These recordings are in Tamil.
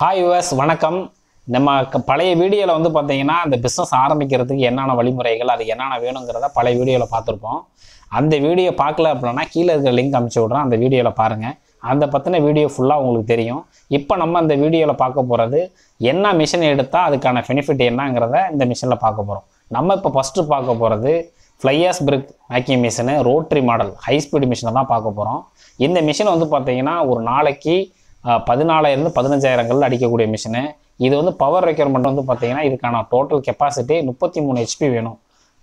ஹாய் யுஎஸ் வணக்கம். நம்ம பழைய வீடியோவில் வந்து பார்த்தீங்கன்னா அந்த பிஸ்னஸ் ஆரம்பிக்கிறதுக்கு என்னென்ன வழிமுறைகள் அது என்னென்ன வேணுங்கிறத பழைய வீடியோவில் பார்த்துருப்போம். அந்த வீடியோ பார்க்கல அப்படின்னா கீழே இருக்கிற லிங்க் அனுப்பிச்சி விட்றேன், அந்த வீடியோவில் பாருங்கள். அந்த பற்றின வீடியோ ஃபுல்லாக உங்களுக்கு தெரியும். இப்போ நம்ம அந்த வீடியோவில் பார்க்க போகிறது என்ன மிஷின் எடுத்தால் அதுக்கான பெனிஃபிட் என்னங்கிறத இந்த மிஷினில் பார்க்க போகிறோம். நம்ம இப்போ ஃபஸ்ட்டு பார்க்க போகிறது fly ash brick making machine rotary model high speed மிஷினை தான் பார்க்க போகிறோம். இந்த மிஷின் வந்து பார்த்தீங்கன்னா ஒரு நாளைக்கு 14,000 15,000 அடிக்கக்கூடிய மிஷினு. இது வந்து பவர் ரெக்யர்மெண்ட் வந்து பார்த்தீங்கன்னா இதுக்கான டோட்டல் கெப்பாசிட்டி 33 HP வேணும்.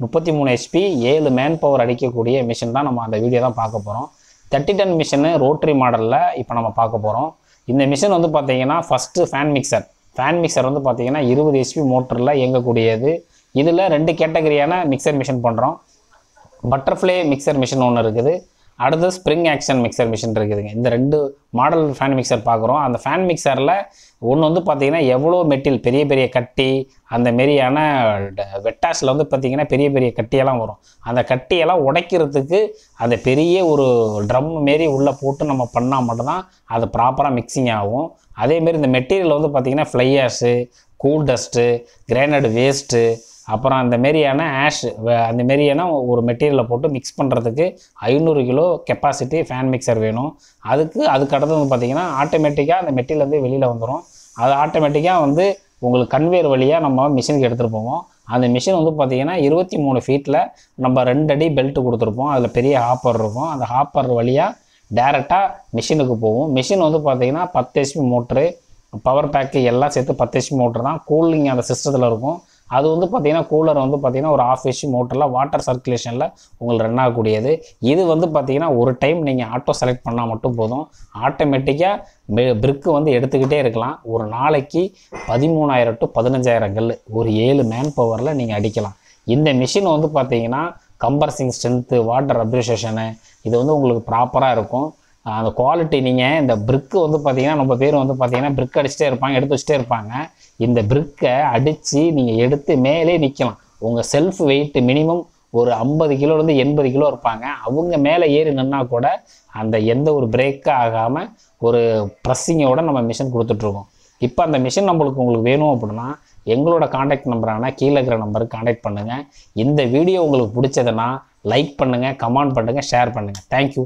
33 HP 7 மேன் பவர் அடிக்கக்கூடிய மிஷின் தான் நம்ம அந்த வீடியோ தான் பார்க்க போகிறோம். 30 டன் மிஷினு ரோட்ரி மாடலில் இப்போ நம்ம பார்க்க போகிறோம். இந்த மிஷின் வந்து பார்த்தீங்கன்னா ஃபஸ்ட்டு ஃபேன் மிக்சர் வந்து பார்த்தீங்கன்னா 20 HP மோட்டரில் இயங்கக்கூடியது. இதில் 2 கேட்டகரியான மிக்சர் மிஷின் பண்ணுறோம். பட்டர்ஃப்ளை மிக்சர் மிஷின் ஒன்று இருக்குது, அடுத்து ஸ்ப்ரிங் ஆக்ஷன் மிக்சர் மிஷின் இருக்குதுங்க. இந்த 2 மாடல் ஃபேன் மிக்சர் பார்க்குறோம். அந்த ஃபேன் மிக்சரில் ஒன்று வந்து பார்த்திங்கன்னா எவ்வளோ மெட்டீரியல் பெரிய பெரிய கட்டி அந்த மாரியான வெட்டாஸில் வந்து பார்த்திங்கன்னா பெரிய பெரிய கட்டியெல்லாம் வரும். அந்த கட்டியெல்லாம் உடைக்கிறதுக்கு அந்த பெரிய ஒரு ட்ரம் மாரி உள்ளே போட்டு நம்ம பண்ணால் மட்டும்தான் அது ப்ராப்பராக மிக்சிங் ஆகும். அதேமாரி இந்த மெட்டீரியல் வந்து பார்த்திங்கன்னா flyers, cool dust, granite waste, அப்புறம் அந்த மாரியான ஆஷ் அந்த மாரியான ஒரு மெட்டீரியலை போட்டு மிக்ஸ் பண்ணுறதுக்கு 500 கிலோ கெப்பாசிட்டி ஃபேன் மிக்சர் வேணும். அதுக்கு அடுத்தது வந்து பார்த்திங்கன்னா ஆட்டோமேட்டிக்காக அந்த மெட்டீரியல் வந்து வெளியில் வந்துடும். அது ஆட்டோமேட்டிக்காக வந்து உங்களுக்கு கன்வேயர் வழியாக நம்ம மிஷினுக்கு எடுத்துகிட்டு போவோம். அந்த மிஷின் வந்து பார்த்திங்கன்னா 23 ஃபீட்டில் நம்ம 2 அடி பெல்ட்டு கொடுத்துருப்போம். அதில் பெரிய ஹாப்பர் இருக்கும். அந்த ஹாப்பர் வழியாக டேரெக்டாக மிஷினுக்கு போகும். மிஷின் வந்து பார்த்திங்கன்னா 10 HP மோட்ரு, பவர் பேக்கு எல்லாம் சேர்த்து 10 HP மோட்ரு தான். கூலிங் அந்த சிஸ்டத்தில் இருக்கும். அது வந்து பார்த்திங்கன்னா கூலர் வந்து பார்த்திங்கன்னா ஒரு 1/2 HP மோட்டரில் வாட்டர் சர்க்குலேஷனில் உங்களுக்கு ரன் ஆகக்கூடியது. இது வந்து பார்த்திங்கன்னா ஒரு டைம் நீங்கள் ஆட்டோ செலக்ட் பண்ணால் மட்டும் போதும். ஆட்டோமேட்டிக்காக பிரிக்கு வந்து எடுத்துக்கிட்டே இருக்கலாம். ஒரு நாளைக்கு 13,000 to 15,000 கல் ஒரு 7 மேன் பவரில் நீங்கள் அடிக்கலாம். இந்த மிஷின் வந்து பார்த்திங்கன்னா கம்ப்ரஸிங் ஸ்ட்ரென்த்து, வாட்டர் அப்ரிசியேஷனு இது வந்து உங்களுக்கு ப்ராப்பராக இருக்கும். அந்த குவாலிட்டி நீங்கள் இந்த பிரிக்கு வந்து பார்த்திங்கன்னா நம்ம பேர் வந்து பார்த்திங்கன்னா பிரிக் அடிச்சுட்டே இருப்பாங்க, எடுத்து வச்சுட்டே இருப்பாங்க. இந்த பிரிக்கை அடித்து நீங்கள் எடுத்து மேலே நிற்கலாம். உங்கள் செல்ஃப் வெயிட் மினிமம் ஒரு 50 கிலோலேருந்து 80 கிலோ இருப்பாங்க. அவங்க மேலே ஏறி நின்னா கூட அந்த எந்த ஒரு பிரேக்காக ஆகாமல் ஒரு ப்ரெஸ்ஸிங்கோடு நம்ம மிஷின் கொடுத்துட்ருக்கோம். இப்போ அந்த மிஷின் உங்களுக்கு வேணும் அப்படின்னா எங்களோட காண்டாக்ட் நம்பரான கீழே இருக்கிற நம்பருக்கு காண்டாக்ட் பண்ணுங்கள். இந்த வீடியோ உங்களுக்கு பிடிச்சதுன்னா லைக் பண்ணுங்கள், கமெண்ட் பண்ணுங்கள், ஷேர் பண்ணுங்கள். தேங்க்யூ.